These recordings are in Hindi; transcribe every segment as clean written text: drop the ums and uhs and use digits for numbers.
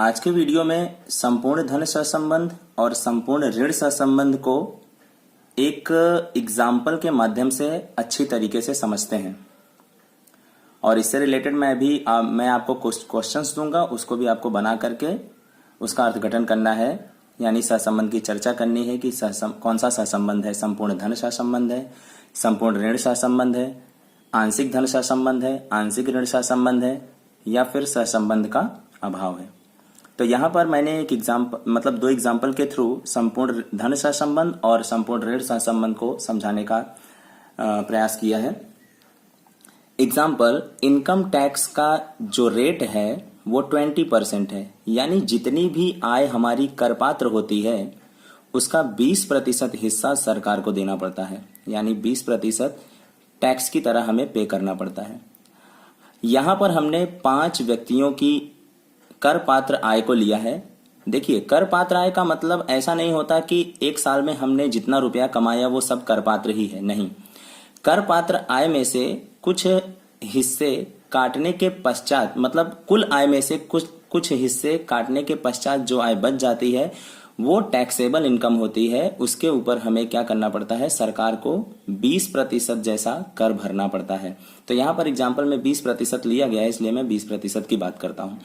आज के वीडियो में संपूर्ण धन सहसंबंध और संपूर्ण ऋण सहसंबंध को एक एग्जाम्पल के माध्यम से अच्छी तरीके से समझते हैं। और इससे रिलेटेड मैं आपको क्वेश्चंस दूंगा, उसको भी आपको बना करके उसका अर्थघटन करना है, यानी सहसंबंध की चर्चा करनी है कि कौन सा सहसंबंध है। संपूर्ण धन सहसंबंध है, संपूर्ण ऋण सहसंबंध है, आंशिक धन सहसंबंध है, आंशिक ऋण सहसंबंध है, या फिर सहसंबंध का अभाव है। तो यहाँ पर मैंने एक दो एग्जाम्पल के थ्रू संपूर्ण धन सहसंबंध और संपूर्ण ऋण सहसंबंध को समझाने का प्रयास किया है। एग्जाम्पल, इनकम टैक्स का जो रेट है वो 20% है, यानी जितनी भी आय हमारी कर पात्र होती है उसका 20% हिस्सा सरकार को देना पड़ता है, यानी 20% टैक्स की तरह हमें पे करना पड़ता है। यहां पर हमने 5 व्यक्तियों की कर पात्र आय को लिया है। देखिए, कर पात्र आय का मतलब ऐसा नहीं होता कि एक साल में हमने जितना रुपया कमाया वो सब कर पात्र ही है, नहीं। कर पात्र आय में से कुछ हिस्से काटने के पश्चात, मतलब कुल आय में से कुछ हिस्से काटने के पश्चात जो आय बच जाती है वो टैक्सेबल इनकम होती है। उसके ऊपर हमें क्या करना पड़ता है, सरकार को 20% जैसा कर भरना पड़ता है। तो यहाँ पर एग्जाम्पल में 20% लिया गया है, इसलिए मैं 20% की बात करता हूँ।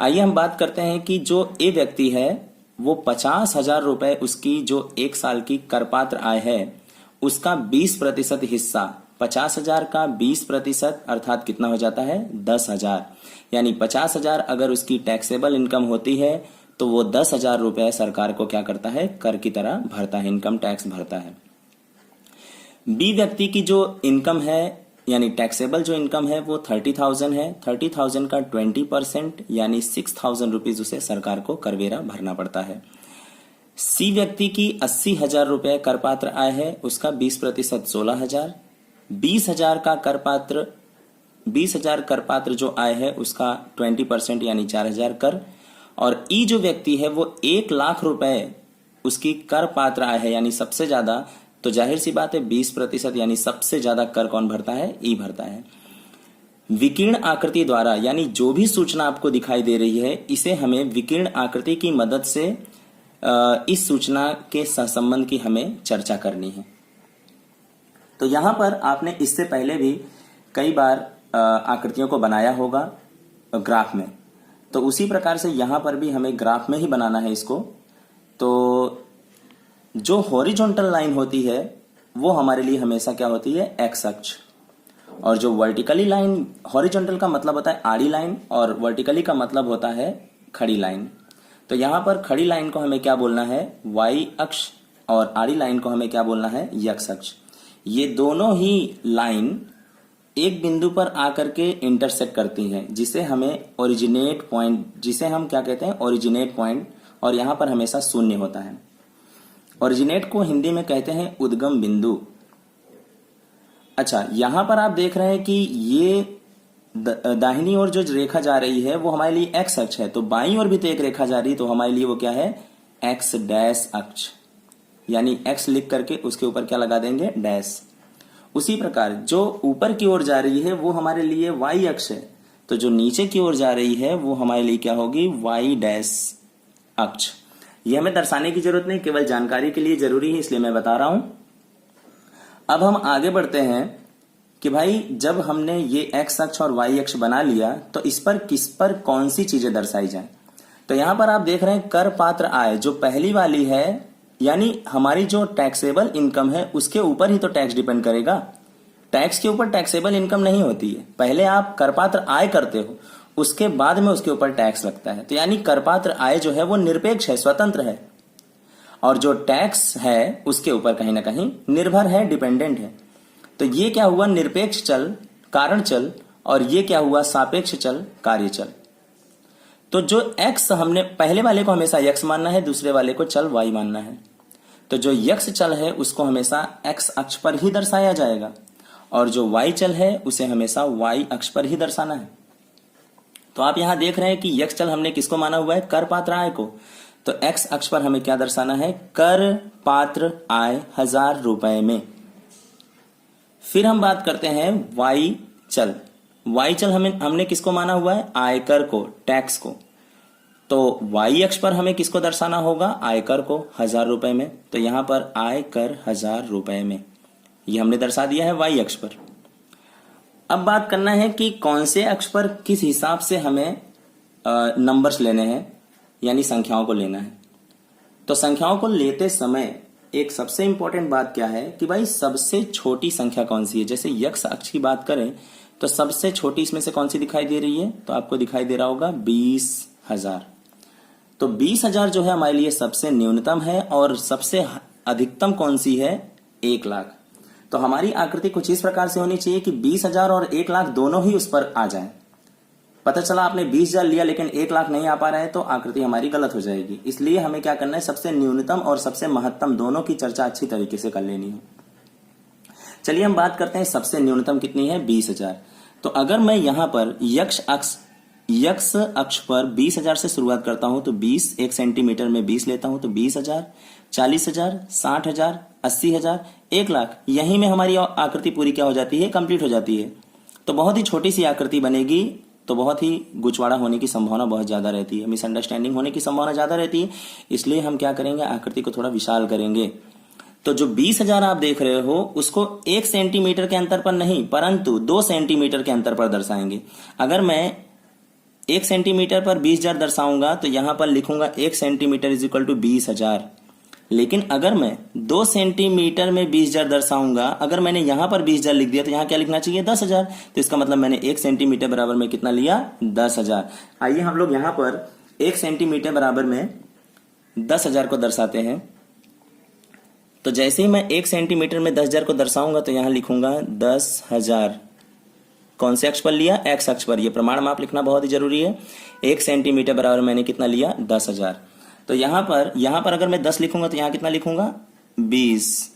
आइए हम बात करते हैं कि जो ए व्यक्ति है वो 50,000 रुपए उसकी जो एक साल की करपात्र आय है उसका 20% हिस्सा, 50,000 का 20% अर्थात कितना हो जाता है, 10,000। यानी 50,000 अगर उसकी टैक्सेबल इनकम होती है तो वो 10,000 रुपए सरकार को क्या करता है, कर की तरह भरता है, इनकम टैक्स भरता है। बी व्यक्ति की जो इनकम है यानी टैक्सेबल जो इनकम है वो 30,000 है। 30,000 का 20% यानी 6,000 रुपीज उसे सरकार को करवेरा भरना पड़ता है। सी व्यक्ति की 80,000 रुपए करपात्र आय है, उसका 20% 16,000। 20,000 का करपात्र 20,000 करपात्र जो आय है उसका 20% यानी 4,000 कर। और ई जो व्यक्ति है वो 1,00,000 रुपए उसकी कर पात्र आय है, यानी सबसे ज्यादा, तो जाहिर सी बात है 20% यानी सबसे ज्यादा कर कौन भरता है, ई भरता है। विकीर्ण आकृति द्वारा, यानी जो भी सूचना आपको दिखाई दे रही है इसे हमें विकीर्ण आकृति की मदद से इस सूचना के सहसंबंध की हमें चर्चा करनी है। तो यहां पर आपने इससे पहले भी कई बार आकृतियों को बनाया होगा ग्राफ में, तो उसी प्रकार से यहां पर भी हमें ग्राफ में ही बनाना है इसको। तो जो हॉरिजॉन्टल लाइन होती है वो हमारे लिए हमेशा क्या होती है, एक्स अक्ष। और जो वर्टिकली लाइन, हॉरिजॉन्टल का मतलब होता है आड़ी लाइन और वर्टिकली का मतलब होता है खड़ी लाइन। तो यहां पर खड़ी लाइन को हमें क्या बोलना है, वाई अक्ष, और आड़ी लाइन को हमें क्या बोलना है, यक्स अक्ष। ये दोनों ही लाइन एक बिंदु पर आकर के इंटरसेक्ट करती हैं, जिसे हमें ओरिजिनेट पॉइंट, जिसे हम क्या कहते हैं, ओरिजिनेट पॉइंट। और यहां पर हमेशा शून्य होता है। ओरिजिनेट को हिंदी में कहते हैं उद्गम बिंदु। अच्छा, यहां पर आप देख रहे हैं कि ये दाहिनी ओर जो रेखा जा रही है वो हमारे लिए एक्स अक्ष है, तो बाईं ओर भी तो एक रेखा जा रही है, तो हमारे लिए वो क्या है, एक्स डैश अक्ष, यानी एक्स लिख करके उसके ऊपर क्या लगा देंगे, डैश। उसी प्रकार जो ऊपर की ओर जा रही है वो हमारे लिए वाई अक्ष है, तो जो नीचे की ओर जा रही है वो हमारे लिए क्या होगी, वाई डैश अक्ष। यह हमें दर्शाने की जरूरत नहीं, केवल जानकारी के लिए जरूरी है, इसलिए मैं बता रहा हूं। अब हम आगे बढ़ते हैं कि भाई जब हमने ये एक्स अक्ष और वाई अक्ष बना लिया तो इस पर किस पर कौन सी चीजें दर्शाई जाए। तो यहां पर आप देख रहे हैं कर पात्र आय जो पहली वाली है, यानी हमारी जो टैक्सेबल इनकम है उसके ऊपर ही तो टैक्स डिपेंड करेगा। टैक्स के ऊपर टैक्सेबल इनकम नहीं होती है, पहले आप करपात्र आय करते हो उसके बाद में उसके ऊपर टैक्स लगता है। तो यानी करपात्र आय जो है वो निरपेक्ष है, स्वतंत्र है, और जो टैक्स है उसके ऊपर कहीं ना कहीं निर्भर है, डिपेंडेंट है। तो ये क्या हुआ, निरपेक्ष चल कारण चल, और ये क्या हुआ, सापेक्ष चल कार्य चल। तो जो एक्स, हमने पहले वाले को हमेशा एक्स मानना है, दूसरे वाले को चल वाई मानना है। तो जो यक्स चल है उसको हमेशा एक्स अक्ष पर ही दर्शाया जाएगा, और जो वाई चल है उसे हमेशा वाई अक्ष पर ही दर्शाना है। तो आप यहां देख रहे हैं कि यक्स चल हमने किसको माना हुआ है, कर पात्र आय को। तो एक्स अक्ष पर हमें क्या दर्शाना है, कर पात्र आय 1,000 रुपए में। फिर हम बात करते हैं वाई चल। वाई चल हमने किसको माना हुआ है, आयकर को, टैक्स को। तो वाई अक्ष पर हमें किसको दर्शाना होगा? आयकर को 1000 रुपए में। तो यहां पर आयकर 1000 रुपए में, ये हमने दर्शा दिया है वाई अक्ष पर। अब बात करना है कि कौन से अक्ष पर किस हिसाब से हमें नंबर्स लेने हैं, यानी संख्याओं को लेना है। तो संख्याओं को लेते समय एक सबसे इंपॉर्टेंट बात क्या है कि भाई सबसे छोटी संख्या कौन सी है। जैसे यक्ष अक्ष की बात करें तो सबसे छोटी इसमें से कौन सी दिखाई दे रही है? तो आपको दिखाई दे रहा होगा 20,000। तो 20,000 जो है हमारे लिए सबसे न्यूनतम है, और सबसे अधिकतम कौन सी है? 1,00,000। तो हमारी आकृति कुछ इस प्रकार से होनी चाहिए कि 20,000 और 1,00,000 दोनों ही उस पर आ जाएं। पता चला आपने 20,000 लिया लेकिन 1,00,000 नहीं आ पा रहा है, तो आकृति हमारी गलत हो जाएगी। इसलिए हमें क्या करना है? सबसे न्यूनतम और सबसे महत्तम दोनों की चर्चा अच्छी तरीके से कर लेनी है। चलिए हम बात करते हैं सबसे न्यूनतम कितनी है? 20,000। तो अगर मैं यहां पर यक्ष अक्ष पर 20,000 से शुरुआत करता हूं तो 20, 1 सेंटीमीटर में 20 लेता हूं तो 20,000, 40,000, 60,000, 80,000, 1,00,000, यहीं में हमारी आकृति पूरी क्या हो जाती है? कंप्लीट हो जाती है। तो बहुत ही छोटी सी आकृति बनेगी, तो बहुत ही गुचवाड़ा होने की संभावना बहुत ज्यादा रहती है, मिसअंडरस्टैंडिंग होने की संभावना ज्यादा रहती है। इसलिए हम क्या करेंगे? आकृति को थोड़ा विशाल करेंगे। तो जो 20,000 आप देख रहे हो उसको 1 सेंटीमीटर के अंतर पर नहीं, परंतु 2 सेंटीमीटर के अंतर पर दर्शाएंगे। अगर मैं 1 सेंटीमीटर पर 20,000 दर्शाऊंगा तो यहां पर लिखूंगा 1 सेंटीमीटर इज इक्वल टू 20,000। लेकिन अगर मैं 2 सेंटीमीटर में 20,000 दर्शाऊंगा, अगर मैंने यहां पर 20,000 लिख दिया तो यहां क्या लिखना चाहिए? 10,000। तो इसका मतलब मैंने 1 सेंटीमीटर बराबर में कितना लिया? 10,000। आइए हम लोग यहां पर 1 सेंटीमीटर बराबर में 10,000 को दर्शाते हैं। तो जैसे ही मैं 1 सेंटीमीटर में 10,000 को दर्शाऊंगा तो यहां लिखूंगा 10,000। कौन से अक्ष पर लिया? एक्स अक्ष पर। यह प्रमाण माप लिखना बहुत ही जरूरी है। 1 सेंटीमीटर बराबर मैंने कितना लिया? 10,000। तो यहां पर अगर मैं 10 लिखूंगा तो यहां कितना लिखूंगा? 20,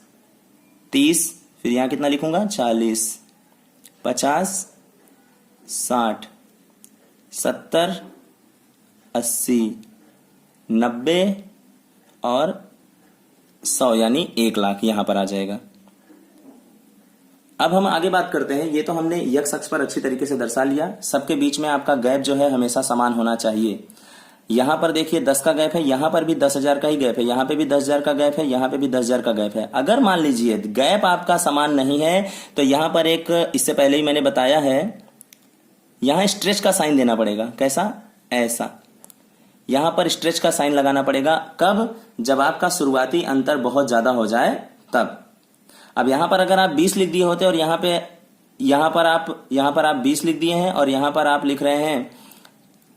30, फिर यहां कितना लिखूंगा? 40, 50, 60, 70, 80, 90 और 100, यानी 1,00,000 यहां पर आ जाएगा। अब हम आगे बात करते हैं। ये तो हमने यक्ष अक्ष पर अच्छी तरीके से दर्शा लिया। सबके बीच में आपका गैप जो है हमेशा समान होना चाहिए। यहां पर देखिए 10 का गैप है, यहां पर भी 10,000 का ही गैप है, यहां पे भी 10,000 का गैप है, यहां पे भी 10,000 का गैप है। अगर मान लीजिए गैप आपका समान नहीं है तो यहां पर एक, इससे पहले ही मैंने बताया है, यहां स्ट्रेच का साइन देना पड़ेगा। कैसा? ऐसा। यहां पर स्ट्रेच का साइन लगाना पड़ेगा। कब? जब आपका शुरुआती अंतर बहुत ज्यादा हो जाए तब। अब यहां पर अगर आप 20 लिख दिए होते और यहां पर आप 20 लिख दिए हैं और यहां पर आप लिख रहे हैं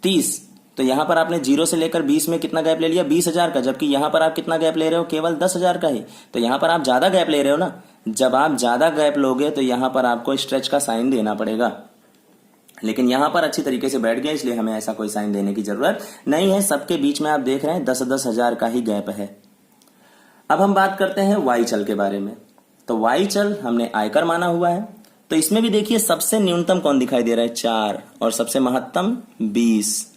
30, तो यहां पर आपने 0 से लेकर 20 में कितना गैप ले लिया? 20,000 का। जबकि यहां पर आप कितना गैप ले रहे हो? केवल 10,000 का ही। तो यहां पर आप ज्यादा गैप ले रहे हो ना। जब आप ज्यादा गैप लोगे तो यहां पर आपको स्ट्रेच का साइन देना पड़ेगा। लेकिन यहां पर अच्छी तरीके से बैठ गया, इसलिए हमें ऐसा कोई साइन देने की जरूरत नहीं है। सबके बीच में आप देख रहे हैं 10,000 का ही गैप है। अब हम बात करते हैं वाई चल के बारे में। तो वाई चल हमने आयकर माना हुआ है। तो इसमें भी देखिए सबसे न्यूनतम कौन दिखाई दे रहा है? 4, और सबसे महत्तम 20।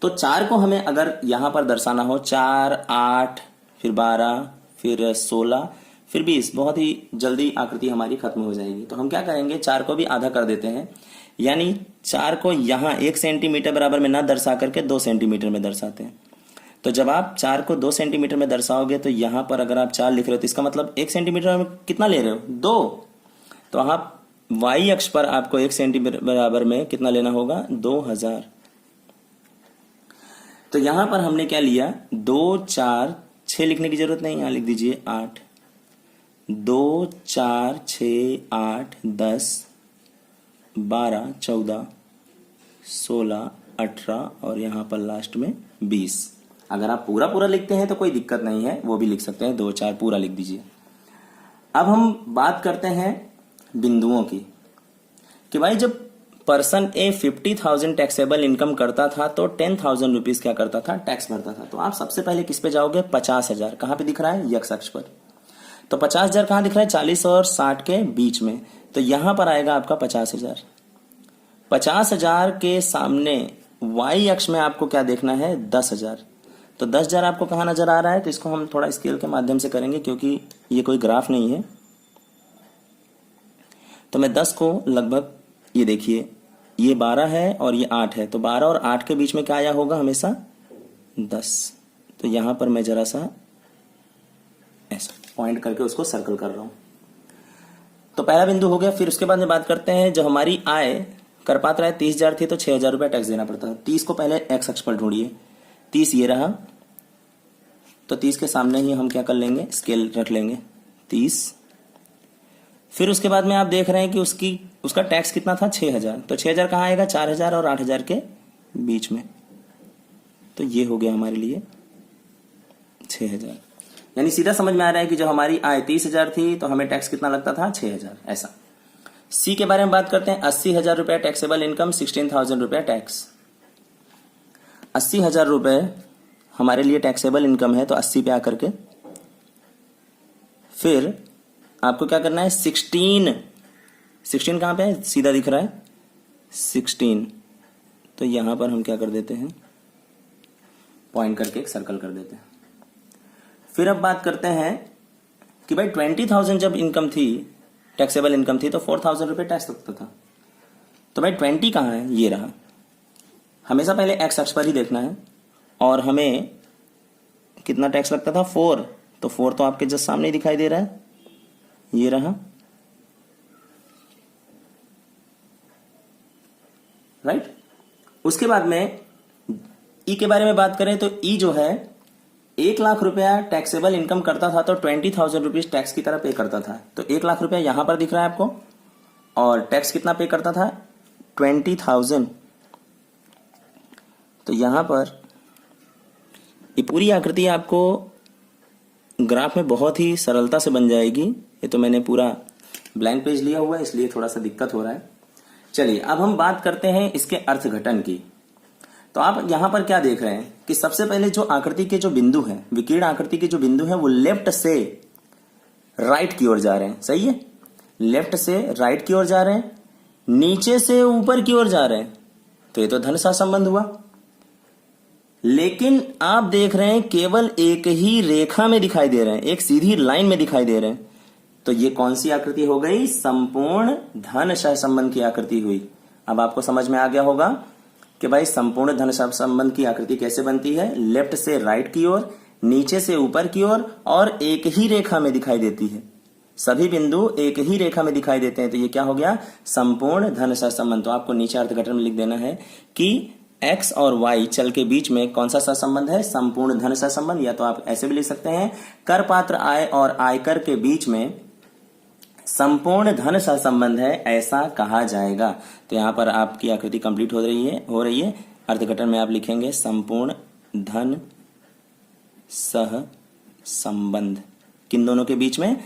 तो 4 को हमें अगर यहां पर दर्शाना हो, 4, 8, फिर 12, फिर 16, फिर 20, बहुत ही जल्दी आकृति हमारी खत्म हो जाएगी। तो हम क्या करेंगे? 4 को भी आधा कर देते हैं, यानी 4 को यहां 1 सेंटीमीटर बराबर में ना दर्शा करके 2 सेंटीमीटर में दर्शाते हैं। तो जब आप 4 को 2 सेंटीमीटर में दर्शाओगे तो यहां पर अगर आप 4 लिख रहे हो तो इसका मतलब 1 सेंटीमीटर में कितना ले रहे हो? 2। तो आप वाई अक्ष पर आपको 1 सेंटीमीटर बराबर में कितना लेना होगा? 2,000। तो यहां पर हमने क्या लिया? 2, 4, 6 लिखने की जरूरत नहीं, यहां लिख दीजिए 8। 2, 4, 6, 8, 10, 12, 14, 16, 18 और यहां पर लास्ट में 20। अगर आप पूरा लिखते हैं तो कोई दिक्कत नहीं है, वो भी लिख सकते हैं। 2, 4 पूरा लिख दीजिए। अब हम बात करते हैं बिंदुओं की, कि भाई जब पर्सन ए 50,000 टैक्सेबल इनकम करता था तो 10,000 रुपीज क्या करता था? टैक्स भरता था। तो आप सबसे पहले किस पे जाओगे? 50,000। कहां पे दिख रहा है? यक्ष अक्ष पर। तो 50,000 कहां दिख रहा है? 40 और 60 के बीच में। तो यहां पर आएगा आपका 50,000। 50,000 के सामने वाई अक्ष में आपको क्या देखना है? 10,000। तो 10,000 आपको कहां नजर आ रहा है? तो इसको हम थोड़ा स्केल के माध्यम से करेंगे क्योंकि ये कोई ग्राफ नहीं है। तो मैं 10 को लगभग, ये देखिए ये 12 है और ये 8 है, तो 12 और 8 के बीच में क्या आया होगा हमेशा 10। तो यहां पर मैं जरा सा ऐसा पॉइंट करके उसको सर्कल कर रहा हूं। तो पहला बिंदु हो गया। फिर उसके बाद में बात करते हैं, जो हमारी आय करपात्र आय 30,000 थी तो 6,000 रुपया टैक्स देना पड़ता है। 30 को पहले एक्स अक्ष पर ढूंढिए, 30 ये रहा, तो 30 के सामने ही हम क्या कर लेंगे, स्केल रख लेंगे 30। फिर उसके बाद में आप देख रहे हैं कि उसका टैक्स कितना था 6,000, तो 6,000 कहाँ आएगा, 4,000 और 8,000 के बीच में। तो ये हो गया हमारे लिए 6,000। यानी सीधा समझ में आ रहा है कि जो हमारी आय 30,000 थी तो हमें टैक्स कितना लगता था 6,000। ऐसा। सी के बारे में बात करते हैं। 80,000 रुपया टैक्सेबल इनकम, 16,000 रुपया टैक्स। 80,000 रुपये हमारे लिए टैक्सेबल इनकम है, तो 80 पे आकर के फिर आपको क्या करना है, 16 कहां पे है, सीधा दिख रहा है 16, तो यहां पर हम क्या कर देते हैं, पॉइंट करके एक सर्कल कर देते हैं। फिर अब बात करते हैं कि भाई 20,000 जब इनकम थी, टैक्सेबल इनकम थी, तो 4,000 रुपये टैक्स लगता था। तो भाई 20 कहाँ है, ये रहा। हमेशा पहले एक्स अक्ष पर ही देखना है। और हमें कितना टैक्स लगता था 4, तो 4 तो आपके जस्ट सामने ही दिखाई दे रहा है, ये रहा, राइट। उसके बाद में ई के बारे में बात करें तो ई जो है 1 लाख रुपया टैक्सेबल इनकम करता था, तो 20,000 रुपीज टैक्स की तरह पे करता था। तो 1 लाख रुपया यहां पर दिख रहा है आपको, और टैक्स कितना पे करता था 20,000। तो यहां पर ये पूरी आकृति आपको ग्राफ में बहुत ही सरलता से बन जाएगी। ये तो मैंने पूरा ब्लैंक पेज लिया हुआ है, इसलिए थोड़ा सा दिक्कत हो रहा है। चलिए अब हम बात करते हैं इसके अर्थघटन की। तो आप यहां पर क्या देख रहे हैं कि सबसे पहले जो आकृति के जो बिंदु हैं, विकीर्ण आकृति के जो बिंदु हैं, वो लेफ्ट से राइट की ओर जा रहे हैं। सही है, लेफ्ट से राइट की ओर जा रहे हैं, नीचे से ऊपर की ओर जा रहे हैं। तो ये तो धन सा संबंध हुआ। लेकिन आप देख रहे हैं केवल एक ही रेखा में दिखाई दे रहे हैं, एक सीधी लाइन में दिखाई दे रहे हैं। तो ये कौन सी आकृति हो गई, संपूर्ण धन सहसंबंध की आकृति हुई। अब आपको समझ में आ गया होगा कि भाई संपूर्ण धन सहसंबंध की आकृति कैसे बनती है, लेफ्ट से राइट की ओर, नीचे से ऊपर की ओर, और एक ही रेखा में दिखाई देती है। सभी बिंदु एक ही रेखा में दिखाई देते हैं। तो ये क्या हो गया, संपूर्ण धन सहसंबंध। तो आपको नीचे अर्थघटन में लिख देना है कि एक्स और वाई चल के बीच में कौन सा सहसंबंध है, संपूर्ण धन सहसंबंध। या तो आप ऐसे भी लिख सकते हैं, कर पात्र आय और आयकर के बीच में संपूर्ण धन सहसंबंध है, ऐसा कहा जाएगा। तो यहां पर आपकी आकृति कंप्लीट हो रही है। अर्थघटन में आप लिखेंगे संपूर्ण धन सहसंबंध, किन दोनों के बीच में,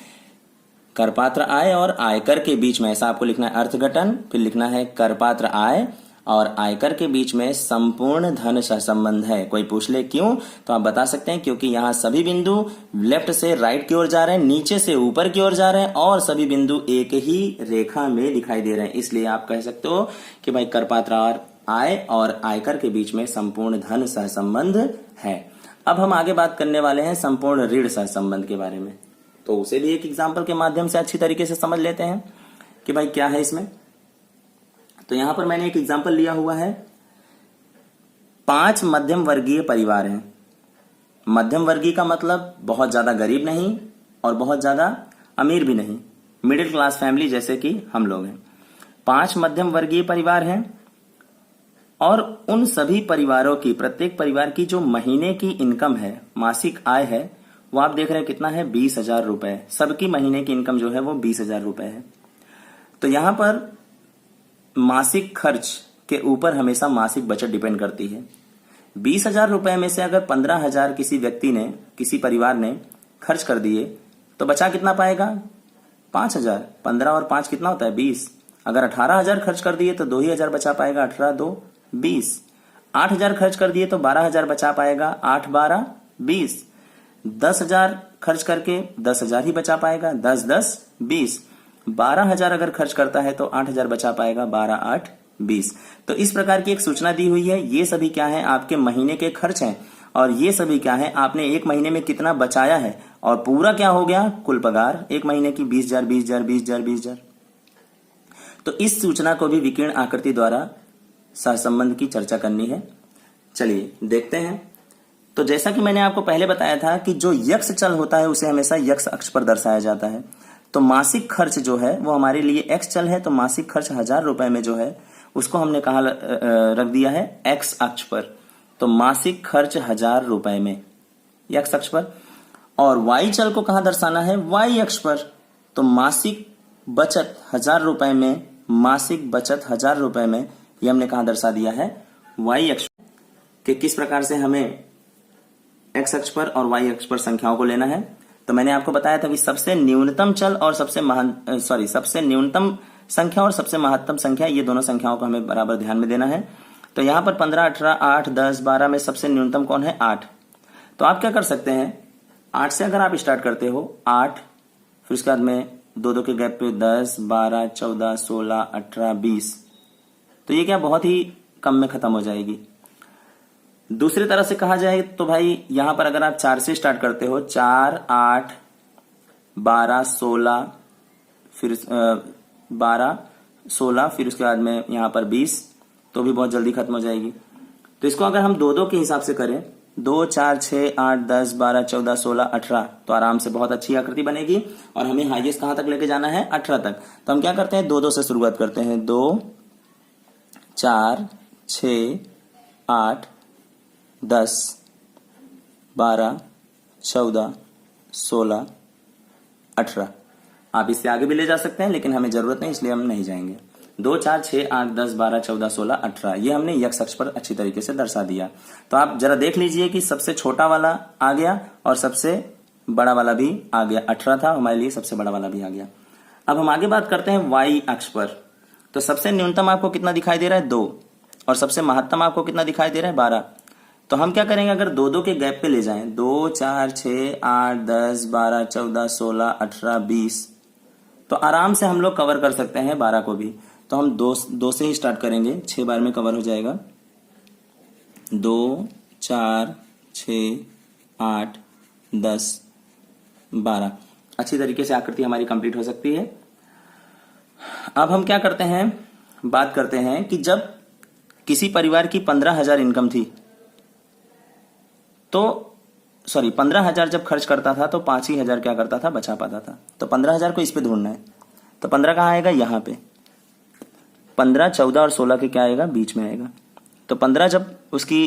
करपात्र आय और आयकर के बीच में। ऐसा आपको लिखना है अर्थघटन, फिर लिखना है करपात्र आय और आयकर के बीच में संपूर्ण धन सहसंबंध है। कोई पूछ ले क्यों, तो आप बता सकते हैं क्योंकि यहां सभी बिंदु लेफ्ट से राइट की ओर जा रहे हैं, नीचे से ऊपर की ओर जा रहे हैं, और सभी बिंदु एक ही रेखा में दिखाई दे रहे हैं। इसलिए आप कह सकते हो कि भाई करपात्र आय और आयकर के बीच में संपूर्ण धन सहसंबंध है। अब हम आगे बात करने वाले हैं संपूर्ण ऋण सहसंबंध के बारे में। तो उसे भी एक एग्जाम्पल के माध्यम से अच्छी तरीके से समझ लेते हैं कि भाई क्या है इसमें। तो यहां पर मैंने एक एग्जाम्पल लिया हुआ है, 5 मध्यम वर्गीय परिवार हैं। मध्यम वर्गीय का मतलब बहुत ज्यादा गरीब नहीं और बहुत ज्यादा अमीर भी नहीं, मिडिल क्लास फैमिली जैसे कि हम लोग हैं। 5 मध्यम वर्गीय परिवार हैं, और उन सभी परिवारों की, प्रत्येक परिवार की जो महीने की इनकम है, मासिक आय है, वो आप देख रहे हैं कितना है, 20,000 रुपए। सबकी महीने की इनकम जो है वो 20,000 रुपए है। तो यहां पर मासिक खर्च के ऊपर हमेशा मासिक बचत डिपेंड करती है। 20,000 रुपए में से अगर 15,000 किसी व्यक्ति ने, किसी परिवार ने खर्च कर दिए, तो बचा कितना पाएगा, 5,000। 15 और 5 कितना होता है, 20। अगर 18,000 खर्च कर दिए तो 2,000 बचा पाएगा, 18 2 20। 8,000 खर्च कर दिए तो 12,000 बचा पाएगा, 8 12 20। 10,000 खर्च करके 10,000 ही बचा पाएगा, 10 10 20। 12,000 अगर खर्च करता है तो 8,000 बचा पाएगा, 12 8 20। तो इस प्रकार की एक सूचना दी हुई है। ये सभी क्या है, आपके महीने के खर्च हैं, और ये सभी क्या है, आपने एक महीने में कितना बचाया है, और पूरा क्या हो गया, कुल पगार एक महीने की 20,000 20,000 20,000 20,000। तो इस सूचना को भी विकीर्ण आकृति द्वारा सहसंबंध की चर्चा करनी है। चलिए देखते हैं। तो जैसा कि मैंने आपको पहले बताया था कि जो यक्ष चल होता है उसे हमेशा यक्ष अक्ष पर दर्शाया जाता है। तो मासिक खर्च जो है वो हमारे लिए एक्स चल है, तो मासिक खर्च 1000 रुपए में जो है उसको हमने कहा रख दिया है एक्स अक्ष पर। तो मासिक खर्च 1000 रुपए में एक्स अक्ष पर। और वाई चल को कहां दर्शाना है? वाई अक्ष पर। तो मासिक बचत 1000 रुपए में, मासिक बचत 1000 रुपए में, ये हमने कहां दर्शा दिया है? वाई अक्ष। कि किस प्रकार से हमें एक्स अक्ष पर और वाई अक्ष पर संख्याओं को लेना है। तो मैंने आपको बताया था कि सबसे न्यूनतम चल और सबसे न्यूनतम संख्या और सबसे महत्तम संख्या, ये दोनों संख्याओं को हमें बराबर ध्यान में देना है। तो यहां पर 15, 18, 8, 10, 12 में सबसे न्यूनतम कौन है? 8। तो आप क्या कर सकते हैं, 8 से अगर आप स्टार्ट करते हो 8, फिर उसके बाद में 2-2 के गैप पे 10, 12, 14, 16, 18, 20, तो ये क्या बहुत ही कम में खत्म हो जाएगी। दूसरी तरह से कहा जाए तो भाई यहां पर अगर आप 4 से स्टार्ट करते हो, 4, 8, 12, 16, फिर 12, 16, फिर उसके बाद में यहां पर 20, तो भी बहुत जल्दी खत्म हो जाएगी। तो इसको अगर हम 2-2 के हिसाब से करें, 2, 4, 6, 8, 10, 12, 14, 16, 18, तो आराम से बहुत अच्छी आकृति बनेगी। और हमें हाईएस्ट कहां तक लेके जाना है? 18 तक। तो हम क्या करते हैं, 2-2 से शुरुआत करते हैं। 2, 4, 6, 8, 10, 12, 14, 16, 18। आप इससे आगे भी ले जा सकते हैं, लेकिन हमें जरूरत नहीं, इसलिए हम नहीं जाएंगे। 2, 4, 6, 8, 10, 12, 14, 16, 18, ये हमने यक्ष अक्ष पर अच्छी तरीके से दर्शा दिया। तो आप जरा देख लीजिए कि सबसे छोटा वाला आ गया और सबसे बड़ा वाला भी आ गया। 18 था हमारे लिए, सबसे बड़ा वाला भी आ गया। अब हम आगे बात करते हैं वाई अक्ष पर। तो सबसे न्यूनतम आपको कितना दिखाई दे रहा है? 2। और सबसे महत्तम आपको कितना दिखाई दे रहा है? 12। तो हम क्या करेंगे, अगर 2-2 के गैप पे ले जाएं, 2, 4, 6, 8, 10, 12, 14, 16, 18, 20, तो आराम से हम लोग कवर कर सकते हैं 12 को भी। तो हम 2 से ही स्टार्ट करेंगे, 6 बार में कवर हो जाएगा। 2, 4, 6, 8, 10, 12, अच्छी तरीके से आकृति हमारी कंप्लीट हो सकती है। अब हम क्या करते हैं, बात करते हैं कि जब किसी परिवार की 15,000 इनकम थी, तो 15,000 जब खर्च करता था तो 5,000 क्या करता था? बचा पाता था। तो 15,000 को इस पे ढूंढना है। तो 15 कहाँ आएगा? यहाँ पे। 15, 14 और 16 के क्या आएगा? बीच में आएगा। तो 15 जब उसकी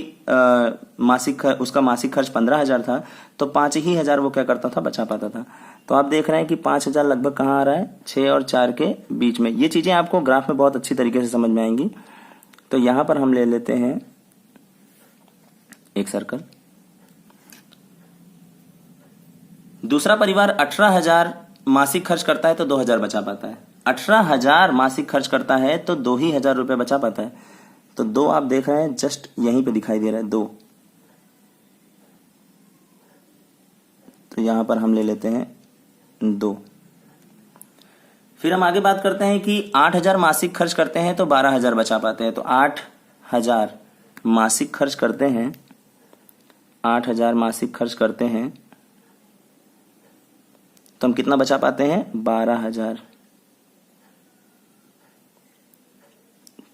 उसका मासिक खर्च 15,000 था, तो 5,000 वो क्या करता था? बचा पाता था। तो आप देख रहे हैं कि 5,000 लगभग कहाँ आ रहा है? 6 और 4 के बीच में। ये चीजें आपको ग्राफ में बहुत अच्छी तरीके से समझ में आएंगी। तो यहां पर हम ले लेते हैं एक सर्कल। दूसरा परिवार 18,000 मासिक खर्च करता है तो 2,000 बचा पाता है। 18,000 मासिक खर्च करता है तो 2,000 रुपए बचा पाता है। तो 2 आप देख रहे हैं जस्ट यहीं पे दिखाई दे रहा है 2। तो यहां पर हम ले लेते हैं 2। फिर हम आगे बात करते हैं कि 8,000 मासिक खर्च करते हैं तो 12,000 बचा पाते हैं। तो 8,000 मासिक खर्च करते हैं, 8,000 मासिक खर्च करते हैं तो हम कितना बचा पाते हैं? 12,000।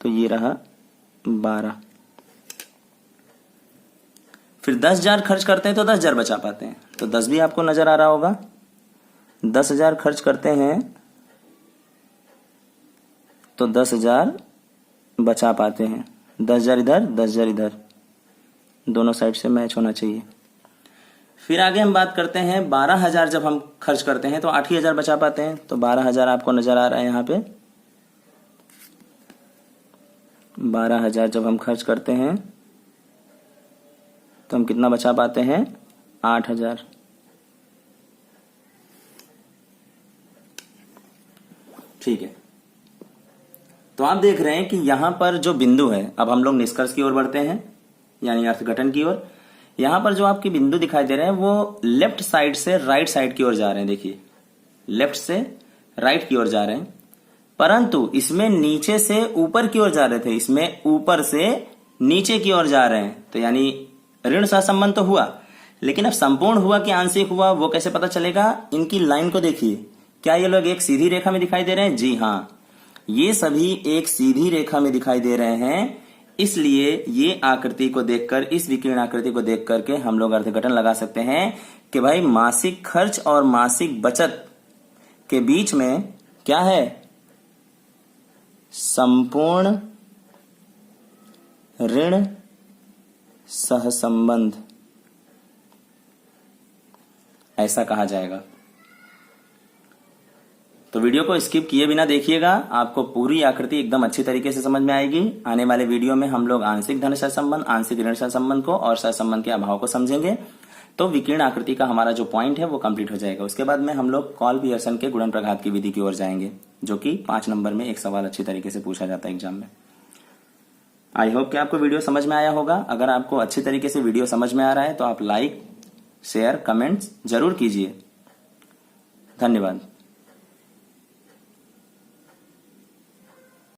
तो ये रहा 12। फिर 10,000 खर्च करते हैं तो 10,000 बचा पाते हैं। तो 10 भी आपको नजर आ रहा होगा। 10,000 खर्च करते हैं तो 10,000 बचा पाते हैं। 10,000 इधर, 10,000 इधर, दोनों साइड से मैच होना चाहिए। फिर आगे हम बात करते हैं 12,000 जब हम खर्च करते हैं तो 8,000 बचा पाते हैं। तो 12,000 आपको नजर आ रहा है यहाँ पे। 12,000 जब हम खर्च करते हैं तो हम कितना बचा पाते हैं? 8,000। ठीक है। तो आप देख रहे हैं कि यहां पर जो बिंदु है, अब हम लोग निष्कर्ष की ओर बढ़ते हैं, यानी अर्थघटन की ओर। यहां पर जो आपके बिंदु दिखाई दे रहे हैं वो लेफ्ट साइड से राइट साइड की ओर जा रहे हैं। देखिए, लेफ्ट से राइट की ओर जा रहे हैं, परंतु इसमें नीचे से ऊपर की ओर जा रहे थे, इसमें ऊपर से नीचे की ओर जा रहे हैं। तो यानी ऋण सहसंबंध तो हुआ, लेकिन अब संपूर्ण हुआ कि आंशिक हुआ वो कैसे पता चलेगा? इनकी लाइन को देखिए, क्या ये लोग एक सीधी रेखा में दिखाई दे रहे हैं? जी हाँ। ये सभी एक सीधी रेखा में दिखाई दे रहे हैं, इसलिए ये आकृति को देखकर, इस विकीर्ण आकृति को देख करके हम लोग अर्थघटन लगा सकते हैं कि भाई मासिक खर्च और मासिक बचत के बीच में क्या है, संपूर्ण ऋण सहसंबंध, ऐसा कहा जाएगा। तो वीडियो को स्किप किए बिना देखिएगा, आपको पूरी आकृति एकदम अच्छी तरीके से समझ में आएगी। आने वाले वीडियो में हम लोग आंशिक धन सहसंबंध, आंशिक ऋण सहसंबंध को और सहसंबंध के अभाव को समझेंगे। तो विकीर्ण आकृति का हमारा जो पॉइंट है वो कंप्लीट हो जाएगा। उसके बाद में हम लोग कॉल पियर्सन के गुणन प्रघात की विधि की ओर जाएंगे, जो कि 5 नंबर में एक सवाल अच्छी तरीके से पूछा जाता है एग्जाम में। आई होप कि आपको वीडियो समझ में आया होगा। अगर आपको अच्छी तरीके से वीडियो समझ में आ रहा है तो आप लाइक, शेयर, कमेंट्स जरूर कीजिए। धन्यवाद।